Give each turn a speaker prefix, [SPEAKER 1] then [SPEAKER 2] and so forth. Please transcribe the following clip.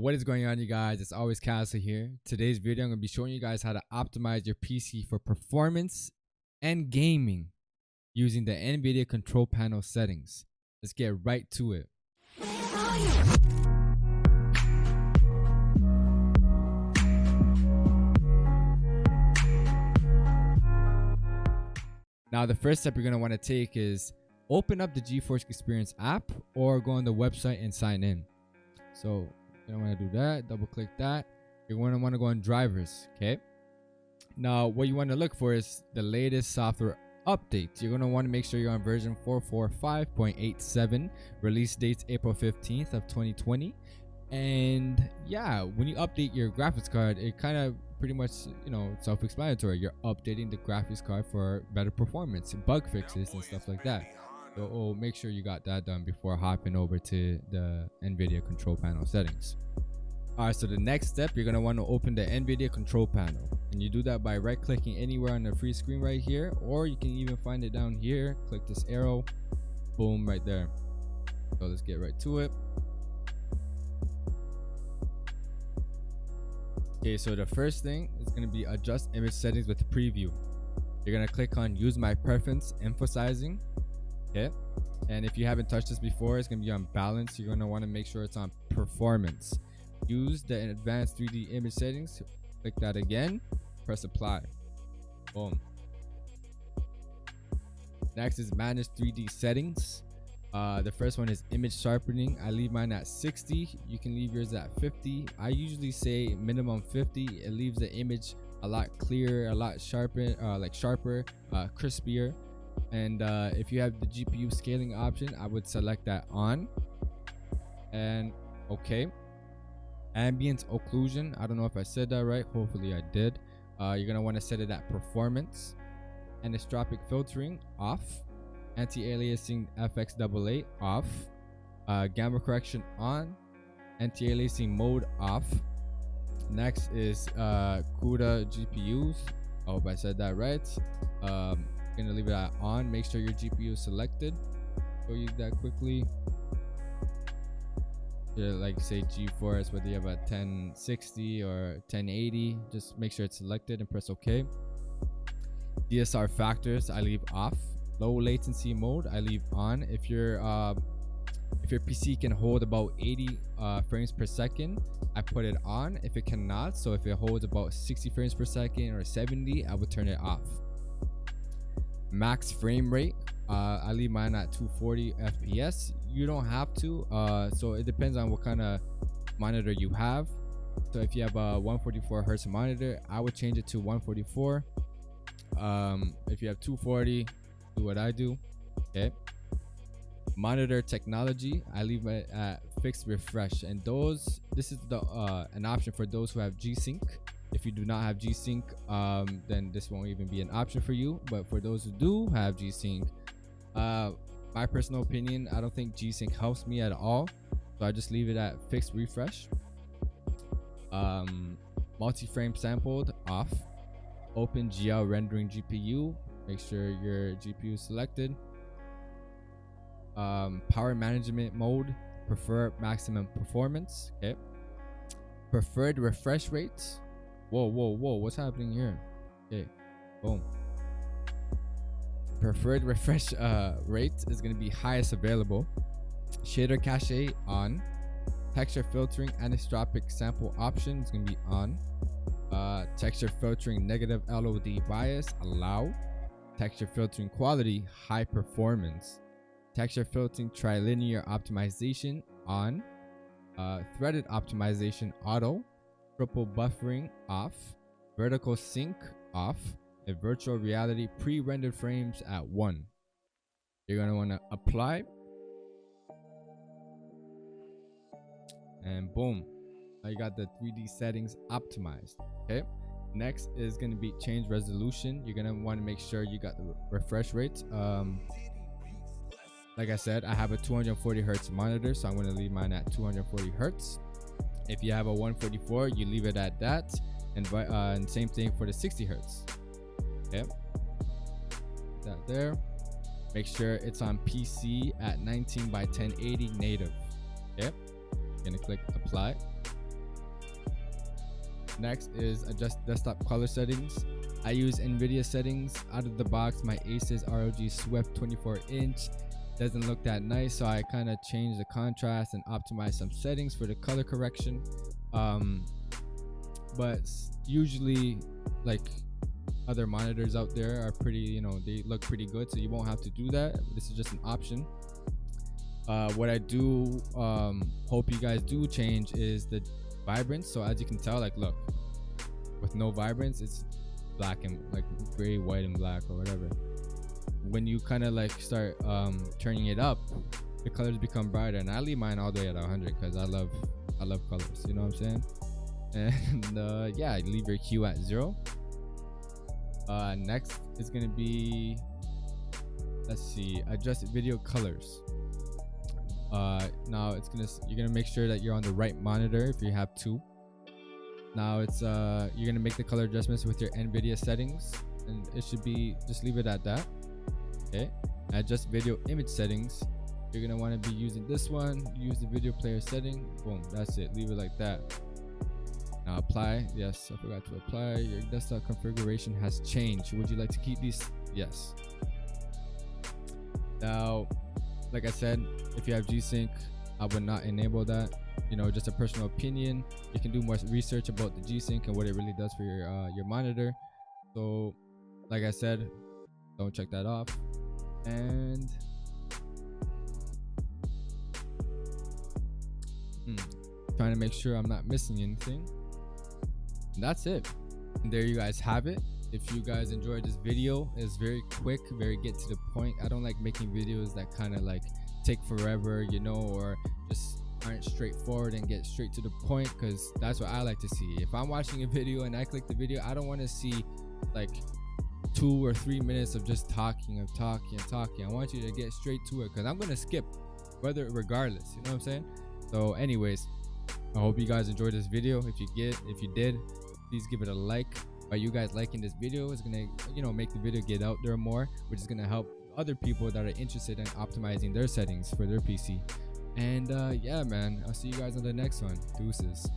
[SPEAKER 1] What is going on, you guys? It's Alwayscaso here. Today's video, I'm going to be showing you guys how to optimize your PC for performance and gaming using the Nvidia Control panel settings. Let's get right to it. Now, the first step you're going to want to take is open up the GeForce Experience app or go on the website and sign in. So you want to do that, double click that. You're going to want to go on drivers. Okay, now what you want to look for is the latest software updates. You're going to want to make sure you're on version 445.87. Release dates April 15th of 2020. And yeah, when you update your graphics card, it kind of pretty much, self-explanatory. You're updating the graphics card for better performance, bug fixes and stuff like that. So make sure you got that done before hopping over to the Nvidia control panel settings. All right, so the next step, you're going to want to open the Nvidia control panel, and you do that by right clicking anywhere on the free screen right here, or you can even find it down here. Click this arrow, boom, right there. So let's get right to it. Okay, so the first thing is going to be adjust image settings with preview. You're going to click on use my preference emphasizing. Okay, and if you haven't touched this before, it's going to be on balance. You're going to want to make sure it's on performance. Use the advanced 3D image settings. Click that again, press apply. Boom. Next is manage 3D settings. The first one is image sharpening. I leave mine at 60. You can leave yours at 50. I usually say minimum 50. It leaves the image a lot clearer, a lot sharper, crispier. And if you have the GPU scaling option, I would select that on. And okay, ambient occlusion, I don't know if I said that right, hopefully I did. You're gonna want to set it at performance. Anisotropic filtering off. Anti-aliasing FXAA off. Gamma correction on. Anti-aliasing mode off. Next is CUDA GPUs. I hope I said that right. Gonna leave it at on. Make sure your GPU is selected. Show you that quickly. Like say GeForce, whether you have a 1060 or 1080, just make sure it's selected and press OK. DSR factors I leave off. Low latency mode I leave on. If your PC can hold about 80 frames per second, I put it on. If it cannot, so if it holds about 60 frames per second or 70, I would turn it off. Max frame rate, I leave mine at 240 FPS. You don't have to, so it depends on what kind of monitor you have. So if you have a 144 hertz monitor, I would change it to 144. If you have 240, do what I do. Okay, monitor technology, I leave it at fixed refresh, and this is the an option for those who have G-Sync. If you do not have G-Sync, then this won't even be an option for you. But for those who do have G-Sync, my personal opinion, I don't think G-Sync helps me at all. So I just leave it at fixed refresh. Multi-frame sampled off. OpenGL rendering GPU. Make sure your GPU is selected. Power management mode. Prefer maximum performance. Okay. Preferred refresh rates. Whoa, what's happening here? Okay, boom. Preferred refresh rate is going to be highest available. Shader cache on. Texture filtering anisotropic sample option is going to be on. Texture filtering negative LOD bias allow. Texture filtering quality high performance. Texture filtering trilinear optimization on. Threaded optimization auto. Triple buffering off. Vertical sync off. And virtual reality pre-rendered frames at 1. You're going to want to apply. And boom. Now you got the 3D settings optimized. Okay. Next is going to be change resolution. You're going to want to make sure you got the refresh rates. Like I said, I have a 240 hertz monitor, so I'm going to leave mine at 240 hertz. If you have a 144, you leave it at that, and same thing for the 60 hertz. Okay, that there. Make sure it's on PC at 19 by 1080 native. Okay, gonna click apply. Next is adjust desktop color settings. I use Nvidia settings out of the box. My Asus ROG Swift 24-inch doesn't look that nice, so I kind of change the contrast and optimize some settings for the color correction. But usually, like, other monitors out there are pretty, you know, they look pretty good, so you won't have to do that. This is just an option. What I do hope you guys do change is the vibrance. So as you can tell, like, look, with no vibrance, it's black and like gray, white, and black, or whatever. When you kind of like start turning it up, the colors become brighter, and I leave mine all the way at 100 because I love colors, you know what I'm saying? And yeah, leave your hue at 0. Next is gonna be, let's see, adjust video colors. Now you're gonna make sure that you're on the right monitor if you have 2. Now it's you're gonna make the color adjustments with your Nvidia settings, and it should be, just leave it at that. Okay, adjust video image settings. You're gonna want to be using this one. Use the video player setting. Boom, that's it. Leave it like that. Now apply. Yes, I forgot to apply. Your desktop configuration has changed. Would you like to keep these? Yes. Now, like I said, if you have G-Sync, I would not enable that. You know, just a personal opinion. You can do more research about the G-Sync and what it really does for your monitor. So, like I said, don't check that off. And trying to make sure I'm not missing anything. And that's it. And there you guys have it. If you guys enjoyed this video, it's very quick, very get to the point. I don't like making videos that kind of like take forever, you know, or just aren't straightforward and get straight to the point, because that's what I like to see. If I'm watching a video and I click the video, I don't want to see like 2 or 3 minutes of just talking. I want you to get straight to it, because I'm gonna skip regardless, you know what I'm saying? So anyways, I hope you guys enjoyed this video. If you did, please give it a like. By you guys liking this video, is gonna, you know, make the video get out there more, which is gonna help other people that are interested in optimizing their settings for their PC. And yeah, man, I'll see you guys on the next one. Deuces.